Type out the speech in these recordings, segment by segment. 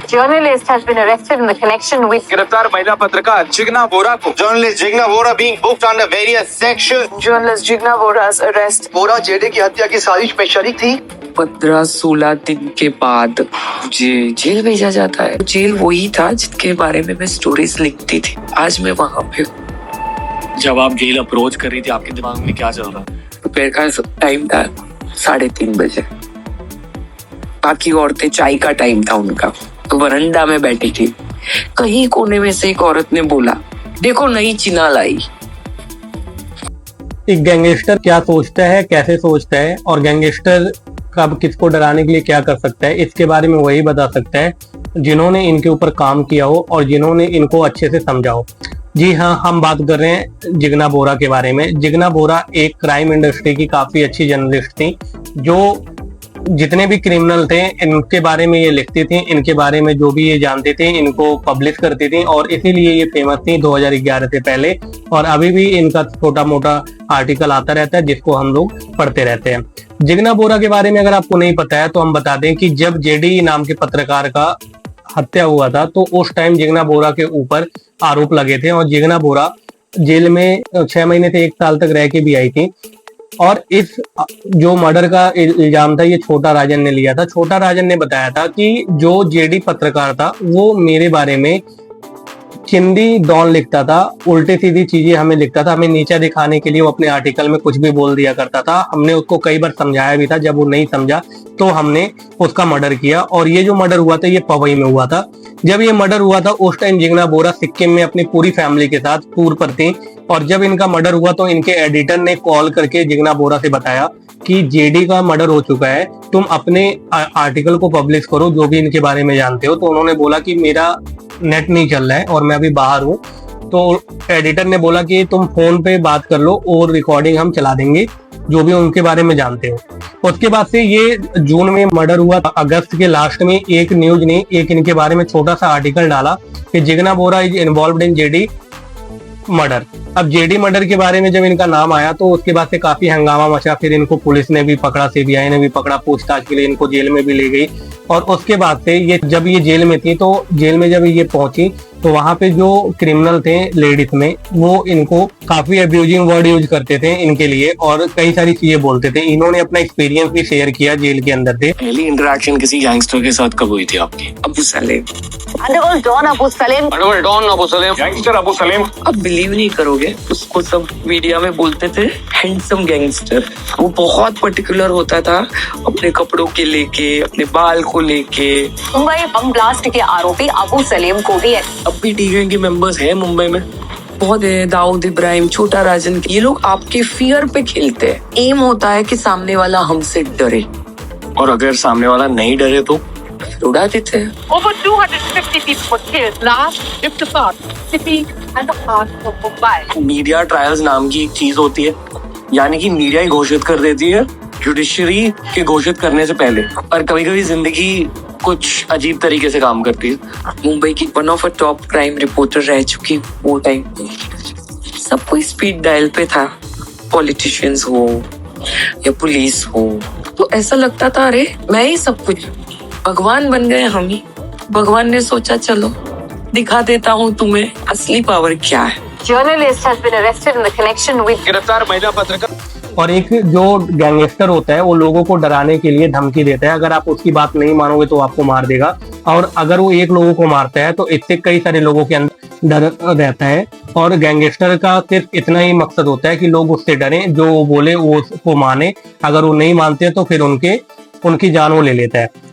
Journalist has been arrested in the connection with गिरफ्तार महिला पत्रकार जिग्ना बोरा को Journalist Jigna Vora being booked under various sections. journalist Jigna Vora's arrest. बोरा जेडे की हत्या की साजिश में शरीक थी। 15-16 दिन के बाद मुझे जेल भेजा जाता है। जेल वही था जिसके बारे में मैं स्टोरीज लिखती थी। आज मैं वहाँ पे हूँ। जब आप जेल अप्रोच कर रही थी आपके दिमाग में क्या चल रहा? दोपहर का टाइम था, 3:30 बजे। बाकी औरतें चाय का टाइम था उनका, तो वरंडा में बैठी थी। कहीं कोने में से एक औरत ने बोला, देखो नई चिनाल आई। एक गैंगस्टर क्या सोचता है, कैसे सोचता है और गैंगस्टर कब किसको डराने के लिए क्या कर सकता है, इसके बारे में वही बता सकता है जिन्होंने इनके ऊपर काम किया हो और जिन्होंने इनको अच्छे से समझा हो। जी हाँ, हम बात कर रहे हैं जिग्ना बोरा के बारे में। जिग्ना बोरा एक क्राइम इंडस्ट्री की काफी अच्छी जर्नलिस्ट थी, जो जितने भी क्रिमिनल थे इनके बारे में ये लिखती थी, इनके बारे में जो भी ये जानते थे इनको पब्लिश करती थी और इसीलिए ये फेमस थी 2011 से पहले। और अभी भी इनका छोटा मोटा आर्टिकल आता रहता है जिसको हम लोग पढ़ते रहते हैं। जिग्ना बोरा के बारे में अगर आपको नहीं पता है तो हम बता दें कि जब जेडी नाम के पत्रकार का हत्या हुआ था तो उस टाइम जिग्ना बोरा के ऊपर आरोप लगे थे और जिग्ना बोरा जेल में 6 महीने से 1 साल तक रह के भी आई थी। और इस जो मर्डर का इल्जाम था ये छोटा राजन ने लिया था। छोटा राजन ने बताया था कि जो जेडी पत्रकार था वो मेरे बारे में चिंदी डॉन लिखता था, उल्टे सीधी चीजें हमें लिखता था, हमें नीचा दिखाने के लिए वो अपने आर्टिकल में कुछ भी बोल दिया करता था। हमने उसको कई बार समझाया भी था, जब वो नहीं समझा तो हमने उसका मर्डर किया। और ये जो मर्डर हुआ था ये पवई में हुआ था। जब ये मर्डर हुआ था उस टाइम जिग्ना बोरा सिक्किम में अपनी पूरी फैमिली के साथ टूर पर थी। और जब इनका मर्डर हुआ तो इनके एडिटर ने कॉल करके जिग्ना बोरा से बताया कि जेडी का मर्डर हो चुका है, तुम अपने आर्टिकल को पब्लिश करो जो भी इनके बारे में जानते हो। तो उन्होंने बोला कि मेरा नेट नहीं चल रहा है और मैं अभी बाहर हूँ। तो एडिटर ने बोला कि तुम फोन पे बात कर लो और रिकॉर्डिंग हम चला देंगे जो भी उनके बारे में जानते हो। उसके बाद से ये जून में मर्डर हुआ। अगस्त के लास्ट में एक न्यूज ने एक इनके बारे में छोटा सा आर्टिकल डाला कि Jigna Vora is involved in JD murder. अब जेडी मर्डर के बारे में जब इनका नाम आया तो उसके बाद से काफी हंगामा मचा। फिर इनको पुलिस ने भी पकड़ा, सीबीआई ने भी पकड़ा, पूछताछ के लिए इनको जेल में भी ले गई। और उसके बाद से ये जब ये जेल में थी तो जेल में जब ये पहुंची तो वहां पे जो क्रिमिनल थे लेडीज में वो इनको काफी अब्यूजिंग वर्ड यूज करते थे इनके लिए और कई सारी चीजें बोलते थे। इन्होंने अपना एक्सपीरियंस भी शेयर किया जेल के अंदर से। पहली इंटरेक्शन किसी गैंगस्टर के साथ कब हुई थी आपकी? Abu Salem. Underworld Don Abu Salim. Gangster Abu Salim. अब बिलीव नहीं करोगे, उसको सब मीडिया में बोलते थे हैंडसम गैंगस्टर। वो बहुत पर्टिकुलर होता था अपने कपड़ों के लेके, अपने बाल को लेके। मुंबई बम ब्लास्ट के आरोपी अबू सलीम को भी अब भी टीवी के मेंबर्स हैं मुंबई में, बहुत है। दाऊद इब्राहिम, छोटा राजन, ये लोग आपके फियर पे खेलते हैं। एम होता है कि सामने वाला हमसे डरे, और अगर सामने वाला नहीं डरे तो उड़ा देते हैं। Over 250 people were killed last Iftikhar city and the heart of Mumbai. Media trials नाम की एक चीज होती है, यानी कि मीडिया ही घोषित कर देती है जुडिशरी के घोषित करने से पहले। और कभी कभी जिंदगी कुछ अजीब तरीके से काम करती है। मुंबई की one of a top crime reporter रह चुकी वो टाइम सब कोई स्पीड डायल पे था, पॉलिटिशियंस हो या पुलिस हो। तो ऐसा लगता था अरे मैं ही सब कुछ, भगवान बन गए हम ही। भगवान ने सोचा चलो दिखा देता हूँ तुम्हें असली पावर क्या है। journalist has been arrested in the connection with गिरफ्तार महिला पत्रकार। और एक जो गैंगस्टर होता है वो लोगों को डराने के लिए धमकी देता है, अगर आप उसकी बात नहीं मानोगे तो आपको मार देगा। और अगर वो एक लोगों को मारता है तो इससे कई सारे लोगों के अंदर डर रहता है। और गैंगस्टर का सिर्फ इतना ही मकसद होता है कि लोग उससे डरें, जो वो बोले वो उसको माने। अगर वो नहीं मानते तो फिर उनकी जान वो ले लेता है।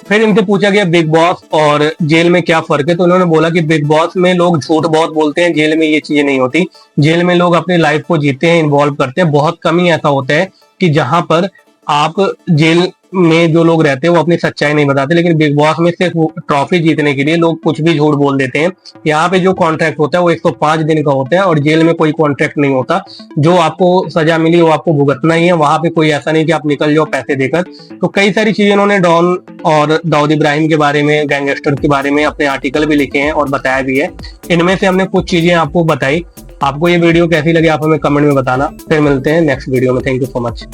फिर इनसे पूछा गया बिग बॉस और जेल में क्या फर्क है, तो उन्होंने बोला कि बिग बॉस में लोग झूठ बहुत बोलते हैं, जेल में ये चीजें नहीं होती। जेल में लोग अपनी लाइफ को जीते हैं, इन्वॉल्व करते हैं। बहुत कम ही ऐसा होता है कि जहां पर आप जेल में जो लोग रहते हैं वो अपनी सच्चाई नहीं बताते, लेकिन बिग बॉस में सिर्फ ट्रॉफी जीतने के लिए लोग कुछ भी झूठ बोल देते हैं। यहाँ पे जो कॉन्ट्रैक्ट होता है वो 105 दिन का होता है और जेल में कोई कॉन्ट्रैक्ट नहीं होता। जो आपको सजा मिली वो आपको भुगतना ही है। वहां पे कोई ऐसा नहीं कि आप निकल जाओ पैसे देकर। तो कई सारी चीजें उन्होंने डॉन और दाऊद इब्राहिम के बारे में, गैंगस्टर के बारे में अपने आर्टिकल भी लिखे हैं और बताया भी है। इनमें से हमने कुछ चीजें आपको बताई। आपको ये वीडियो कैसी लगी आप हमें कमेंट में बताना। फिर मिलते हैं नेक्स्ट वीडियो में। Thank you so much.